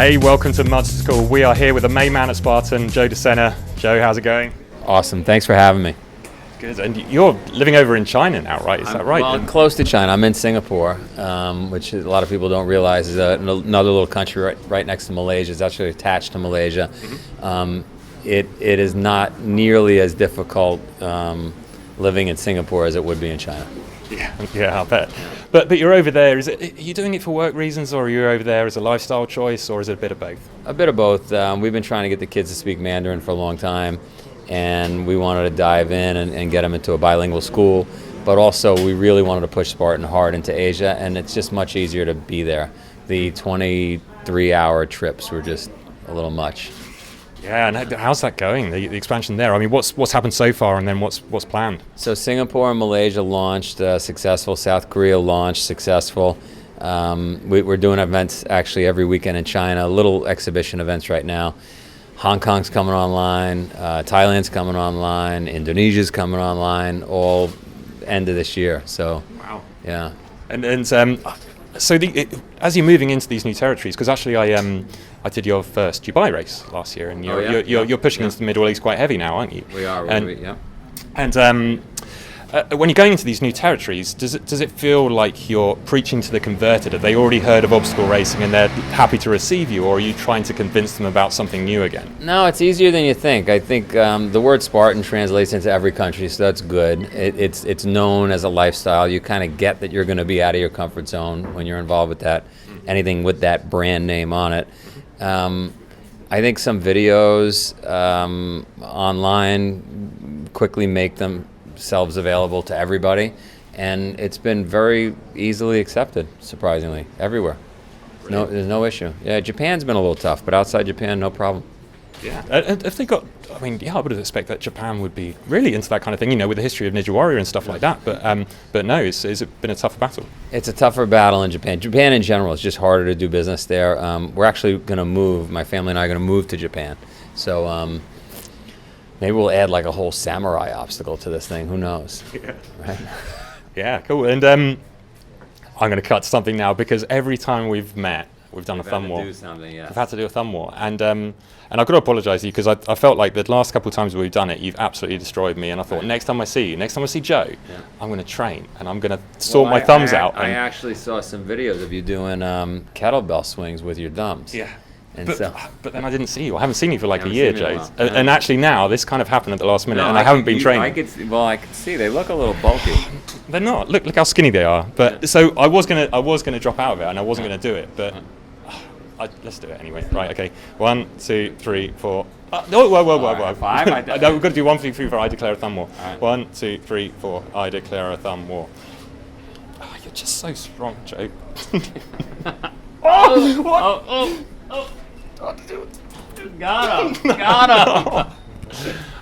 Hey, welcome to Mudstacle. We are here with the main man at Spartan, Joe De Sena. Joe, how's it going? Awesome. Thanks for having me. Good. And you're living over in China now, right? Is that right? Well, I'm close to China. I'm in Singapore, which a lot of people don't realize is another little country right next to Malaysia. It's actually attached to Malaysia. Mm-hmm. It is not nearly as difficult living in Singapore as it would be in China. Yeah, I'll bet. But you're over there. Are you doing it for work reasons, or are you over there as a lifestyle choice, or is it a bit of both? A bit of both. We've been trying to get the kids to speak Mandarin for a long time, and we wanted to dive in and get them into a bilingual school. But also, we really wanted to push Spartan hard into Asia, and it's just much easier to be there. The 23-hour trips were just a little much. Yeah, and how's that going, the expansion there? I mean, what's happened so far, and then what's planned? So Singapore and Malaysia launched successful. South Korea launched successful. We're doing events actually every weekend in China, little exhibition events right now. Hong Kong's coming online, Thailand's coming online, Indonesia's coming online, all end of this year. So, wow. Yeah. And so as you're moving into these new territories, because actually I did your first Dubai race last year, and you're pushing into the Middle East quite heavy now, aren't you? We are, yeah. And when you're going into these new territories, does it feel like you're preaching to the converted? Have they already heard of obstacle racing and they're happy to receive you, or are you trying to convince them about something new again? No, it's easier than you think. I think the word Spartan translates into every country, so that's good. It's known as a lifestyle. You kind of get that you're going to be out of your comfort zone when you're involved with that, anything with that brand name on it. I think some videos online quickly make themselves available to everybody, and it's been very easily accepted, surprisingly, everywhere. No, there's no issue. Yeah, Japan's been a little tough, but outside Japan, no problem. Yeah, and if they got, I would expect that Japan would be really into that kind of thing, with the history of Ninja Warrior and stuff like that. But no, it's been a tougher battle. It's a tougher battle in Japan. Japan in general is just harder to do business there. We're actually going to move. My family and I are going to move to Japan. So maybe we'll add like a whole samurai obstacle to this thing. Who knows? Yeah. Right? Yeah, cool. And I'm going to cut something now, because every time we've met, we've done a thumb war. We've had to do a thumb war, and I've got to apologise to you, because I felt like the last couple of times we've done it, you've absolutely destroyed me, and I thought next time I see Joe, I'm going to train and I'm going to sort my thumbs out. I actually saw some videos of you doing kettlebell swings with your thumbs. Yeah. But then I didn't see you. I haven't seen you for like a year, Joe. And actually now this kind of happened at the last minute, and I haven't been training. I could see they look a little bulky. They're not. Look how skinny they are. But so I was gonna drop out of it, and I wasn't gonna do it, but let's do it anyway. Right? Okay. 1, 2, 3, 4. Whoa. 5. No, we've got to do 1, 2, 3, 4. I declare a thumb war. Right. 1, 2, 3, 4. I declare a thumb war. Oh, you're just so strong, Joe. Oh! Got him!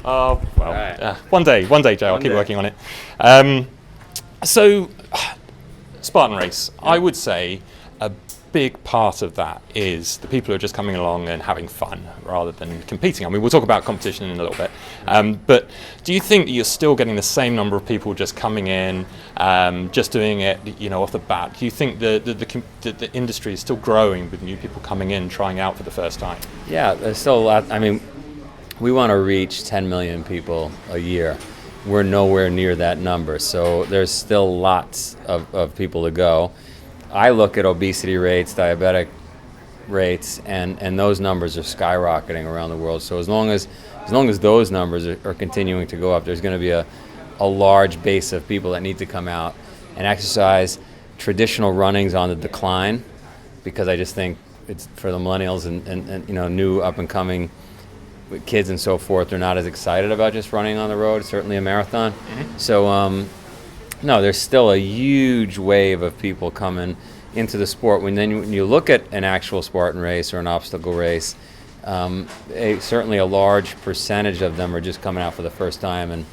Oh, well, right. One day, Joe, I'll keep working on it. So, Spartan Race, I would say a big part of that is the people who are just coming along and having fun rather than competing. I mean, we'll talk about competition in a little bit. But do you think that you're still getting the same number of people just coming in, just doing it, off the bat? Do you think the industry is still growing with new people coming in, trying out for the first time? Yeah, there's still a lot. I mean, we want to reach 10 million people a year. We're nowhere near that number, so there's still lots of people to go. I look at obesity rates, diabetic rates, and those numbers are skyrocketing around the world. So as long as those numbers are continuing to go up, there's going to be a large base of people that need to come out and exercise. Traditional running's on the decline, because I just think it's for the millennials and new up and coming kids and so forth. They're not as excited about just running on the road, certainly a marathon. Mm-hmm. So no, there's still a huge wave of people coming into the sport. When you look at an actual Spartan race or an obstacle race, certainly a large percentage of them are just coming out for the first time and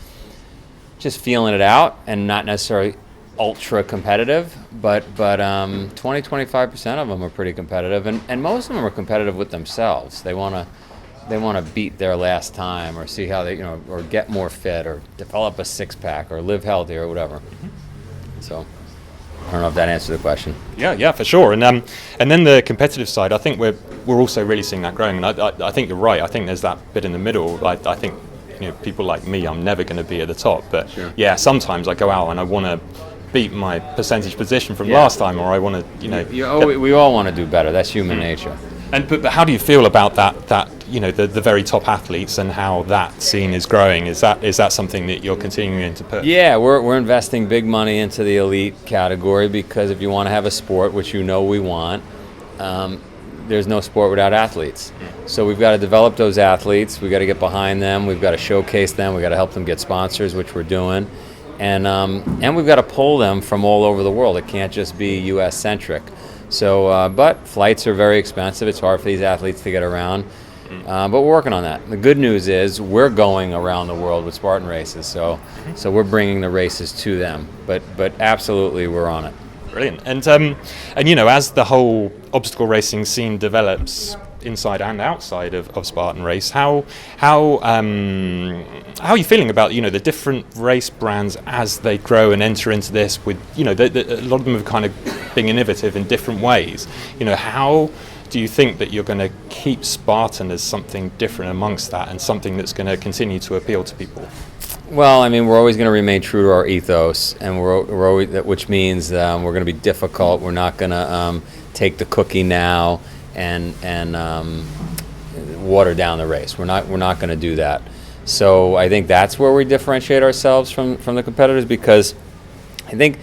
just feeling it out, and not necessarily ultra competitive, but 20-25% of them are pretty competitive, and most of them are competitive with themselves. They want to beat their last time, or see how they, or get more fit, or develop a six-pack, or live healthy, or whatever. Mm-hmm. So, I don't know if that answers the question. Yeah, for sure. And then the competitive side, I think we're also really seeing that growing. And I think you're right. I think there's that bit in the middle. I think people like me, I'm never going to be at the top. But Sure. yeah, sometimes I go out and I want to beat my percentage position from last time, or I want to, we all want to do better. That's human nature. And but how do you feel about that the very top athletes and how that scene is growing? Is that something that you're continuing to push? Yeah, we're investing big money into the elite category, because if you want to have a sport, which we want, there's no sport without athletes. So we've got to develop those athletes. We've got to get behind them. We've got to showcase them. We've got to help them get sponsors, which we're doing. And we've got to pull them from all over the world. It can't just be U.S. centric. So, but flights are very expensive. It's hard for these athletes to get around. But we're working on that. The good news is we're going around the world with Spartan Races. So we're bringing the races to them. But absolutely, we're on it. Brilliant. And as the whole obstacle racing scene develops inside and outside of Spartan Race, how are you feeling about the different race brands as they grow and enter into this? With a lot of them are kind of being innovative in different ways. How do you think that you're going to keep Spartan as something different amongst that, and something that's going to continue to appeal to people? Well, I mean, we're always going to remain true to our ethos, and we're always, which means we're going to be difficult. We're not going to take the cookie now and water down the race. We're not going to do that. So I think that's where we differentiate ourselves from the competitors, because I think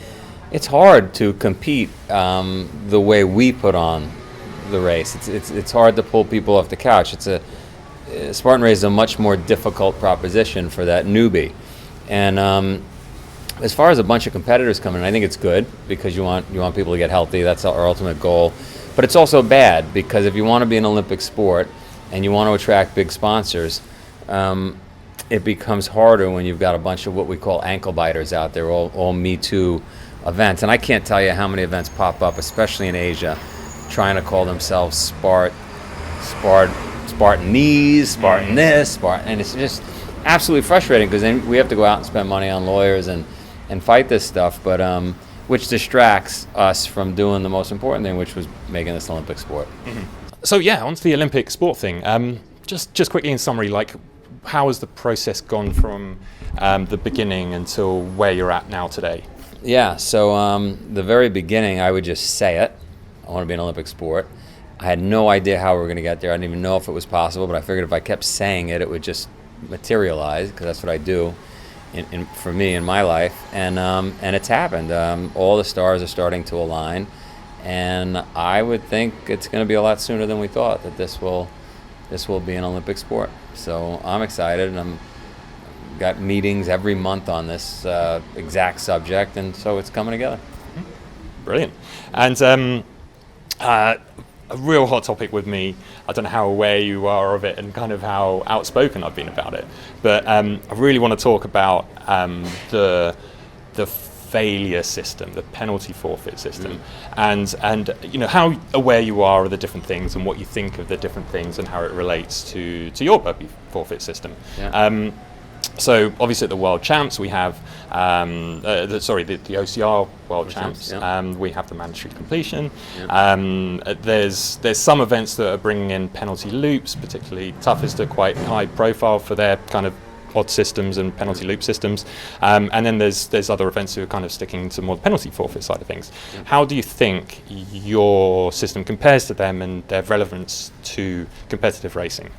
it's hard to compete the way we put on the race. It's hard to pull people off the couch. Spartan Race is a much more difficult proposition for that newbie. And as far as a bunch of competitors coming in, I think it's good, because you want people to get healthy. That's our ultimate goal. But it's also bad, because if you want to be an Olympic sport and you want to attract big sponsors, it becomes harder when you've got a bunch of what we call ankle biters out there, all Me Too events. And I can't tell you how many events pop up, especially in Asia, trying to call themselves Spartan knees, Spartan this, Spartan, and it's just absolutely frustrating, because then we have to go out and spend money on lawyers and fight this stuff, but which distracts us from doing the most important thing, which was making this Olympic sport. Mm-hmm. So yeah, onto the Olympic sport thing. Just quickly in summary, how has the process gone from the beginning until where you're at now today? Yeah, so the very beginning, I would just say it. I want to be an Olympic sport. I had no idea how we were going to get there. I didn't even know if it was possible, but I figured if I kept saying it, it would just materialize, because that's what I do for me in my life. And it's happened. All the stars are starting to align, and I would think it's going to be a lot sooner than we thought that this will be an Olympic sport. So I'm excited, and I'm got meetings every month on this exact subject, and so it's coming together. Brilliant. And a real hot topic with me, I don't know how aware you are of it and kind of how outspoken I've been about it, but I really want to talk about the failure system, the penalty forfeit system, and how aware you are of the different things and what you think of the different things and how it relates to your burpee forfeit system. Yeah. So obviously at the World Champs we have the OCR World Champs. Yeah. We have the mandatory completion. Yeah. There's some events that are bringing in penalty loops, particularly toughest are quite high profile for their kind of odd systems and penalty loop systems. And then there's other events who are kind of sticking to more the penalty forfeit side of things. Yeah. How do you think your system compares to them and their relevance to competitive racing?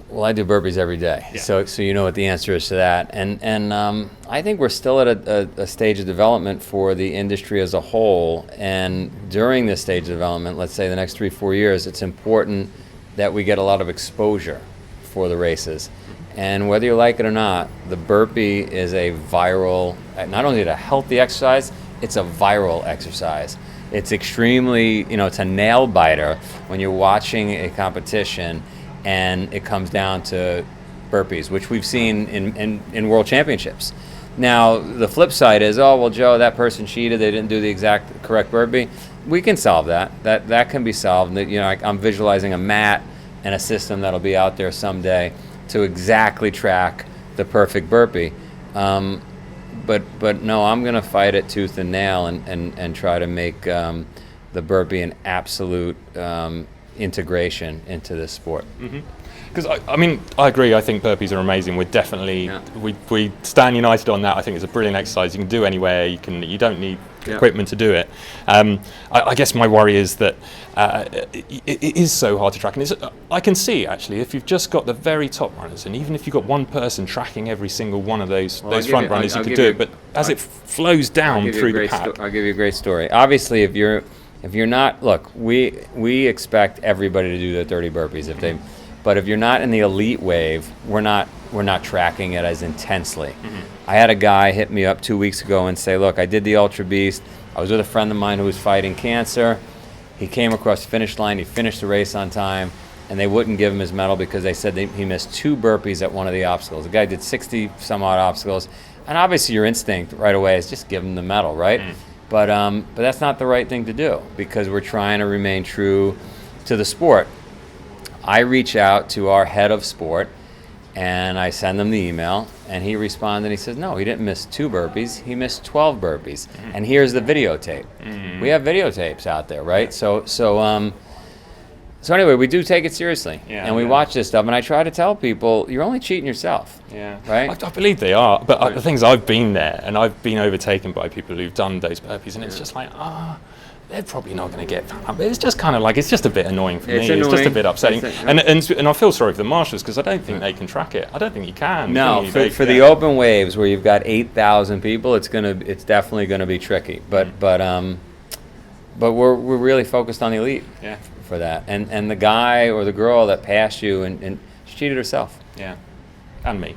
Well, I do burpees every day, yeah. so you know what the answer is to that. And I think we're still at a stage of development for the industry as a whole. And during this stage of development, let's say the next 3-4 years, it's important that we get a lot of exposure for the races. And whether you like it or not, the burpee is a viral, not only is it a healthy exercise, it's a viral exercise. It's extremely, it's a nail biter when you're watching a competition and it comes down to burpees, which we've seen in world championships. Now, the flip side is, oh, well, Joe, that person cheated, they didn't do the exact correct burpee. We can solve that. That can be solved. I'm visualizing a mat and a system that'll be out there someday to exactly track the perfect burpee. but no, I'm going to fight it tooth and nail and try to make the burpee an absolute integration into this sport. Because I mean, I agree. I think burpees are amazing. We're definitely we stand united on that. I think it's a brilliant exercise. You can do anywhere. You don't need equipment to do it. I guess my worry is that it is so hard to track. And I can see actually if you've just got the very top runners, and even if you've got one person tracking every single one of those front runners, you could do it. But as it flows down through the pack, I'll give you a great story. Obviously, if you're not, look, we expect everybody to do their 30 burpees but if you're not in the elite wave, we're not tracking it as intensely. I had a guy hit me up 2 weeks ago and say, look, I did the Ultra Beast. I was with a friend of mine who was fighting cancer. He came across the finish line. He finished the race on time, and they wouldn't give him his medal because they said he missed 2 burpees at one of the obstacles. The guy did 60 some odd obstacles, and obviously your instinct right away is just give him the medal, right? But that's not the right thing to do because we're trying to remain true to the sport. I reach out to our head of sport and I send him the email, and he responded and he says, no, he didn't miss 2 burpees, he missed 12 burpees. And here's the videotape. We have videotapes out there, right? So anyway, we do take it seriously, and we watch this stuff, and I try to tell people, you're only cheating yourself. Right? I believe they are, but the thing is, I've been there, and I've been overtaken by people who've done those burpees, and it's just like, they're probably not going to get found. It's just kind of like, it's just a bit annoying for me. It's just a bit upsetting. And I feel sorry for the marshals because I don't think they can track it. I don't think you can. No, for the open waves where you've got 8,000 people, it's definitely going to be tricky. But we're really focused on the elite for that. And the guy or the girl that passed you and she cheated herself. Yeah, and me.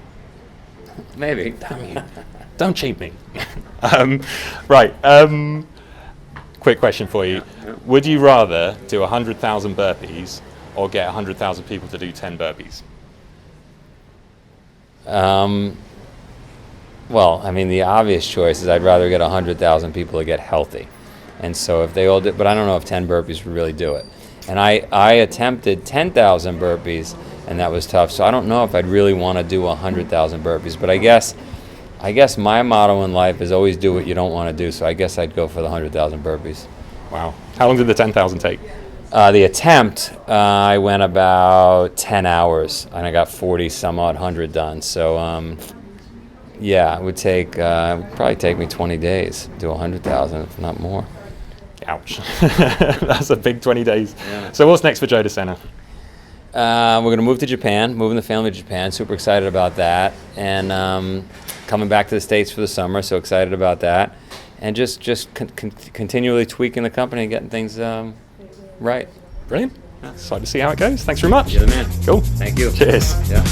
Maybe. Damn you. Don't cheat me. Right. Quick question for you. Would you rather do 100,000 burpees or get 100,000 people to do 10 burpees? Well, I mean, the obvious choice is I'd rather get 100,000 people to get healthy. And so if they all did, but I don't know if 10 burpees would really do it. And I attempted 10,000 burpees, and that was tough. So I don't know if I'd really want to do 100,000 burpees. But I guess my motto in life is always do what you don't want to do, so I guess I'd go for the 100,000 burpees. Wow. How long did the 10,000 take? The attempt, I went about 10 hours, and I got 40 some odd hundred done. So, it would probably take me 20 days to do 100,000, if not more. Ouch. That's a big 20 days. Yeah. So what's next for Joe De Sena? We're going to move to Japan, moving the family to Japan. Super excited about that. And coming back to the States for the summer, so excited about that. And just continually tweaking the company and getting things right. Brilliant. Excited to see how it goes. Thanks very much. You're the man. Cool. Thank you. Cheers. Yeah.